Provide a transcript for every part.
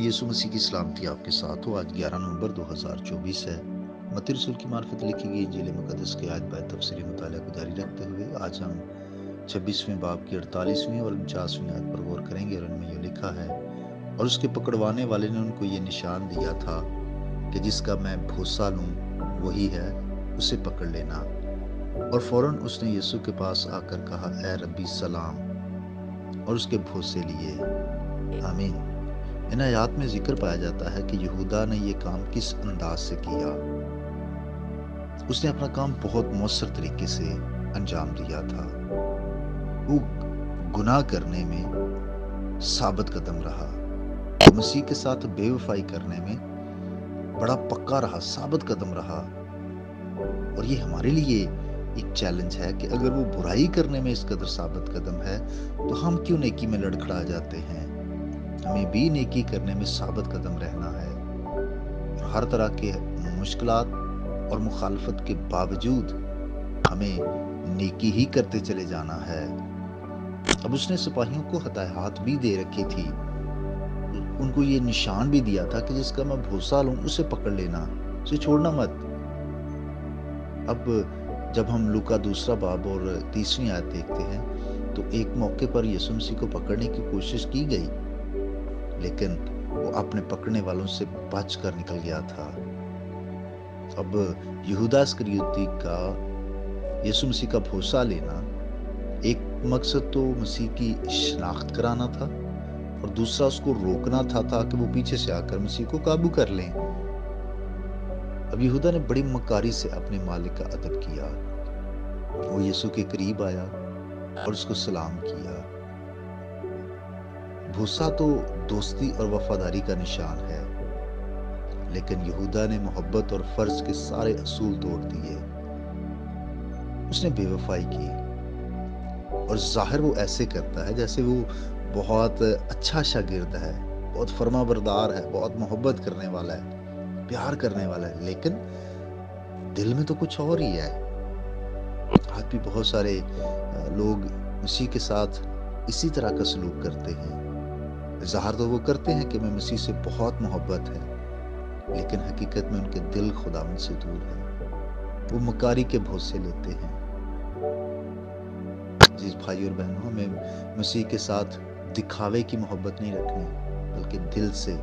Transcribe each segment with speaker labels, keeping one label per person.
Speaker 1: یسوع مسیح کی سلامتی آپ کے ساتھ ہو۔ آج 11 نومبر 2024 ہے۔ متی رسول کی معرفت لکھی گئی انجیل مقدس کے آیت بائے تفسیری مطالعہ کو جاری رکھتے ہوئے آج ہم 26ویں باب کی 48ویں اور 49ویں آیت پر غور کریں گے، اور ان میں یہ لکھا ہے: اور اس کے پکڑوانے والے نے ان کو یہ نشان دیا تھا کہ جس کا میں بھوسا لوں وہی ہے، اسے پکڑ لینا۔ اور فوراً اس نے یسوع کے پاس آ کر کہا: اے ربی سلام، اور اس کے بھوسے لیے۔ آمین۔ ان آیات میں ذکر پایا جاتا ہے کہ یہودا نے یہ کام کس انداز سے کیا۔ اس نے اپنا کام بہت مؤثر طریقے سے انجام دیا تھا۔ وہ گناہ کرنے میں ثابت قدم رہا، مسیح کے ساتھ بے وفائی کرنے میں بڑا پکا رہا، ثابت قدم رہا۔ اور یہ ہمارے لیے ایک چیلنج ہے کہ اگر وہ برائی کرنے میں اس قدر ثابت قدم ہے تو ہم کیوں نیکی میں لڑکھڑا جاتے ہیں؟ ہمیں بھی نیکی کرنے میں ثابت قدم رہنا ہے، اور ہر طرح کے مشکلات اور مخالفت کے باوجود ہمیں نیکی ہی کرتے چلے جانا ہے۔ اب اس نے سپاہیوں کو ہدایات بھی دے رکھی تھی، ان کو یہ نشان بھی دیا تھا کہ جس کا میں بھوسا لوں اسے پکڑ لینا، اسے چھوڑنا مت۔ اب جب ہم لوکا 2 باب اور 30ویں آیت دیکھتے ہیں تو ایک موقع پر یسوع مسیح کو پکڑنے کی کوشش کی گئی، لیکن وہ اپنے پکڑنے والوں سے بچ کر نکل گیا تھا۔ اب یہودا اسکریوتی کا یسوع مسیح کا بھوسا لینا ایک مقصد تو مسیح کی شناخت کرانا تھا، اور دوسرا اس کو روکنا تھا تاکہ وہ پیچھے سے آ کر مسیح کو قابو کر لیں۔ اب یہودا نے بڑی مکاری سے اپنے مالک کا ادب کیا۔ وہ یسوع کے قریب آیا اور اس کو سلام کیا۔ بھوسا تو دوستی اور وفاداری کا نشان ہے، لیکن یہودا نے محبت اور فرض کے سارے اصول توڑ دیے۔ اس نے بے وفائی کی، اور ظاہر وہ ایسے کرتا ہے جیسے وہ بہت اچھا شاگرد ہے، بہت فرما بردار ہے، بہت محبت کرنے والا ہے، پیار کرنے والا ہے، لیکن دل میں تو کچھ اور ہی ہے۔ آج بھی بہت سارے لوگ مسیح کے ساتھ اسی طرح کا سلوک کرتے ہیں۔ ظاہر تو وہ کرتے ہیں کہ میں مسیح سے بہت محبت ہے، لیکن حقیقت میں ان کے دل خداوند سے دور ہے۔ وہ مکاری کے بھوسے لیتے ہیں۔ عزیز بھائی اور بہنوں، ہمیں مسیح کے ساتھ دکھاوے کی محبت نہیں رکھنی، بلکہ دل سے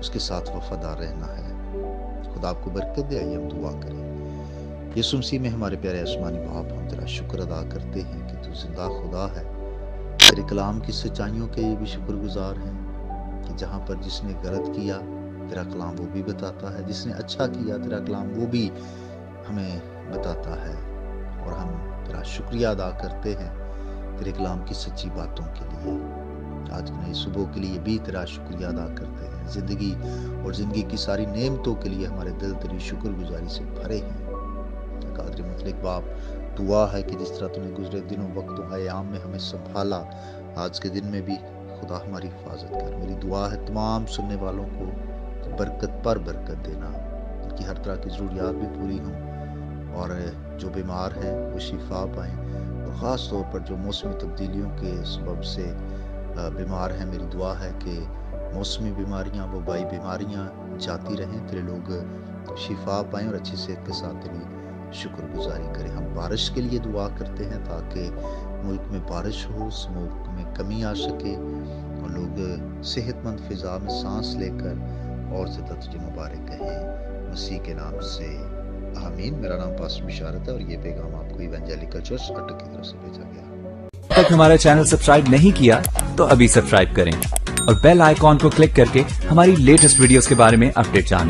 Speaker 1: اس کے ساتھ وفادار رہنا ہے۔ خدا آپ کو برکت دے۔ آئیے ہم دعا کریں۔ یسوع مسیح میں ہمارے پیارے آسمانی باپ، ہم تیرا شکر ادا کرتے ہیں کہ تو زندہ خدا ہے۔ تیرے کلام کی سچائیوں کے بھی شکر گزار ہیں کہ جہاں پر جس نے غلط کیا تیرا کلام وہ بھی بتاتا ہے، جس نے اچھا کیا تیرا کلام وہ بھی ہمیں بتاتا ہے، اور ہم تیرا شکریہ ادا کرتے ہیں تیرے کلام کی سچی باتوں کے لیے۔ آج کی نئی صبح کے لیے بھی تیرا شکریہ ادا کرتے ہیں۔ زندگی اور زندگی کی ساری نعمتوں کے لیے ہمارے دل تیری شکر گزاری سے بھرے ہیں۔ قادر مطلق باپ، دعا ہے کہ جس طرح تو نے گزرے دنوں وقتوں ایام میں ہمیں سنبھالا، آج کے دن میں بھی خدا ہماری حفاظت کر۔ میری دعا ہے تمام سننے والوں کو برکت پر برکت دینا، ان کی ہر طرح کی ضروریات بھی پوری ہوں، اور جو بیمار ہیں وہ شفا پائیں، اور خاص طور پر جو موسمی تبدیلیوں کے سبب سے بیمار ہیں، میری دعا ہے کہ موسمی بیماریاں، وبائی بیماریاں جاتی رہیں، تیرے لوگ شفا پائیں اور اچھی صحت کے ساتھ تیری شکر گزاری کریں۔ ہم بارش کے لیے دعا کرتے ہیں تاکہ ملک میں بارش ہو، سموگ میں کمی آ سکے، اور لوگ صحت مند فضا میں سانس لے کر اور زیادہ تجھے مبارک کہیں، مسیح کے نام سے آمین۔ میرا نام پاسٹر بشارت ہے، اور یہ پیغام آپ کو ایونجیلیکل چرچ اٹک کی طرف سے بھیجا گیا۔
Speaker 2: تک ہمارا چینل سبسکرائب نہیں کیا تو ابھی سبسکرائب کریں، اور بیل آئیکن کو کلک کر کے ہماری لیٹسٹ ویڈیوز کے بارے میں اپڈیٹ جانیں۔